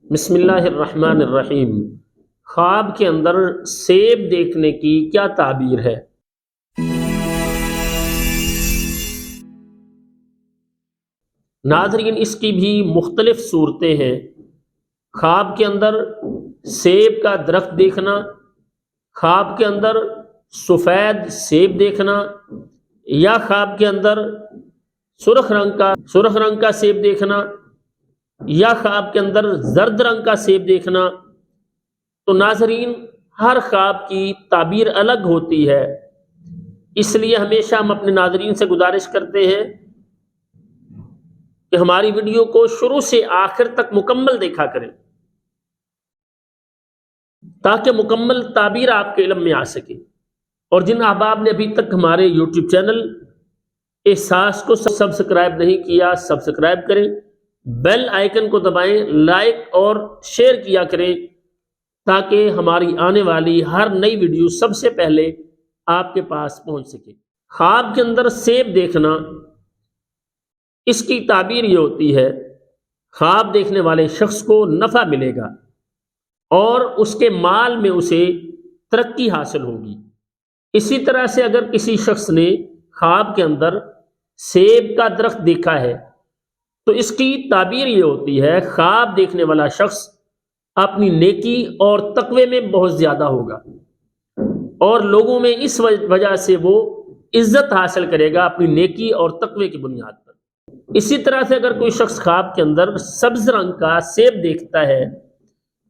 بسم اللہ الرحمن الرحیم۔ خواب کے اندر سیب دیکھنے کی کیا تعبیر ہے؟ ناظرین، اس کی بھی مختلف صورتیں ہیں۔ خواب کے اندر سیب کا درخت دیکھنا، خواب کے اندر سفید سیب دیکھنا، یا خواب کے اندر سرخ رنگ کا سیب دیکھنا، یا خواب کے اندر زرد رنگ کا سیب دیکھنا۔ تو ناظرین، ہر خواب کی تعبیر الگ ہوتی ہے، اس لیے ہمیشہ ہم اپنے ناظرین سے گزارش کرتے ہیں کہ ہماری ویڈیو کو شروع سے آخر تک مکمل دیکھا کریں تاکہ مکمل تعبیر آپ کے علم میں آ سکے۔ اور جن احباب نے ابھی تک ہمارے یوٹیوب چینل احساس کو سبسکرائب نہیں کیا، سبسکرائب کریں، بیل آئیکن کو دبائیں، لائک اور شیئر کیا کریں تاکہ ہماری آنے والی ہر نئی ویڈیو سب سے پہلے آپ کے پاس پہنچ سکے۔ خواب کے اندر سیب دیکھنا، اس کی تعبیر یہ ہوتی ہے خواب دیکھنے والے شخص کو نفع ملے گا اور اس کے مال میں اسے ترقی حاصل ہوگی۔ اسی طرح سے اگر کسی شخص نے خواب کے اندر سیب کا درخت دیکھا ہے تو اس کی تعبیر یہ ہوتی ہے خواب دیکھنے والا شخص اپنی نیکی اور تقوی میں بہت زیادہ ہوگا اور لوگوں میں اس وجہ سے وہ عزت حاصل کرے گا اپنی نیکی اور تقوی کی بنیاد پر۔ اسی طرح سے اگر کوئی شخص خواب کے اندر سبز رنگ کا سیب دیکھتا ہے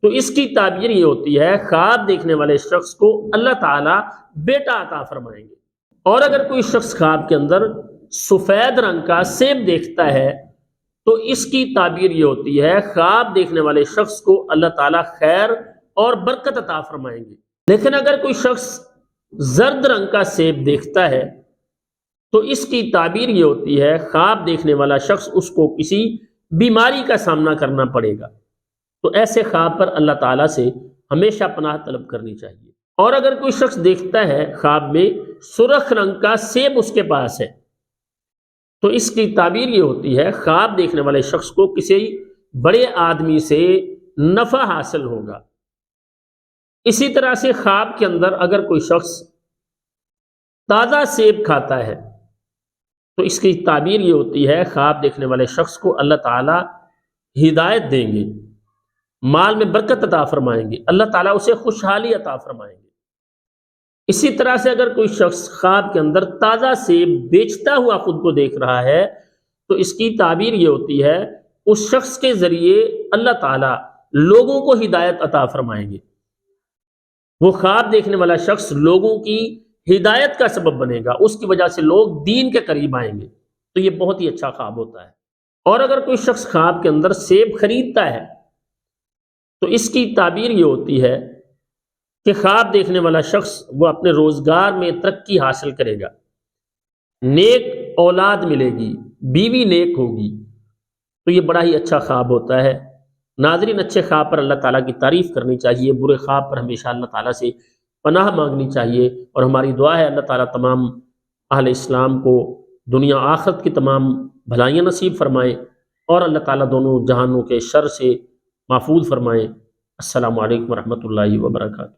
تو اس کی تعبیر یہ ہوتی ہے خواب دیکھنے والے شخص کو اللہ تعالیٰ بیٹا عطا فرمائیں گے۔ اور اگر کوئی شخص خواب کے اندر سفید رنگ کا سیب دیکھتا ہے تو اس کی تعبیر یہ ہوتی ہے خواب دیکھنے والے شخص کو اللہ تعالیٰ خیر اور برکت عطا فرمائیں گے۔ لیکن اگر کوئی شخص زرد رنگ کا سیب دیکھتا ہے تو اس کی تعبیر یہ ہوتی ہے خواب دیکھنے والا شخص اس کو کسی بیماری کا سامنا کرنا پڑے گا۔ تو ایسے خواب پر اللہ تعالیٰ سے ہمیشہ پناہ طلب کرنی چاہیے۔ اور اگر کوئی شخص دیکھتا ہے خواب میں سرخ رنگ کا سیب اس کے پاس ہے تو اس کی تعبیر یہ ہوتی ہے خواب دیکھنے والے شخص کو کسی بڑے آدمی سے نفع حاصل ہوگا۔ اسی طرح سے خواب کے اندر اگر کوئی شخص تازہ سیب کھاتا ہے تو اس کی تعبیر یہ ہوتی ہے خواب دیکھنے والے شخص کو اللہ تعالیٰ ہدایت دیں گے، مال میں برکت عطا فرمائیں گے، اللہ تعالیٰ اسے خوشحالی عطا فرمائیں گے۔ اسی طرح سے اگر کوئی شخص خواب کے اندر تازہ سیب بیچتا ہوا خود کو دیکھ رہا ہے تو اس کی تعبیر یہ ہوتی ہے اس شخص کے ذریعے اللہ تعالیٰ لوگوں کو ہدایت عطا فرمائیں گے۔ وہ خواب دیکھنے والا شخص لوگوں کی ہدایت کا سبب بنے گا، اس کی وجہ سے لوگ دین کے قریب آئیں گے۔ تو یہ بہت ہی اچھا خواب ہوتا ہے۔ اور اگر کوئی شخص خواب کے اندر سیب خریدتا ہے تو اس کی تعبیر یہ ہوتی ہے کہ خواب دیکھنے والا شخص وہ اپنے روزگار میں ترقی حاصل کرے گا، نیک اولاد ملے گی، بیوی نیک ہوگی۔ تو یہ بڑا ہی اچھا خواب ہوتا ہے۔ ناظرین، اچھے خواب پر اللہ تعالیٰ کی تعریف کرنی چاہیے، برے خواب پر ہمیشہ اللہ تعالیٰ سے پناہ مانگنی چاہیے، اور ہماری دعا ہے اللہ تعالیٰ تمام اہل اسلام کو دنیا آخرت کی تمام بھلائیاں نصیب فرمائے اور اللہ تعالیٰ دونوں جہانوں کے شر سے محفوظ فرمائے۔ السلام علیکم ورحمۃ اللہ وبرکاتہ۔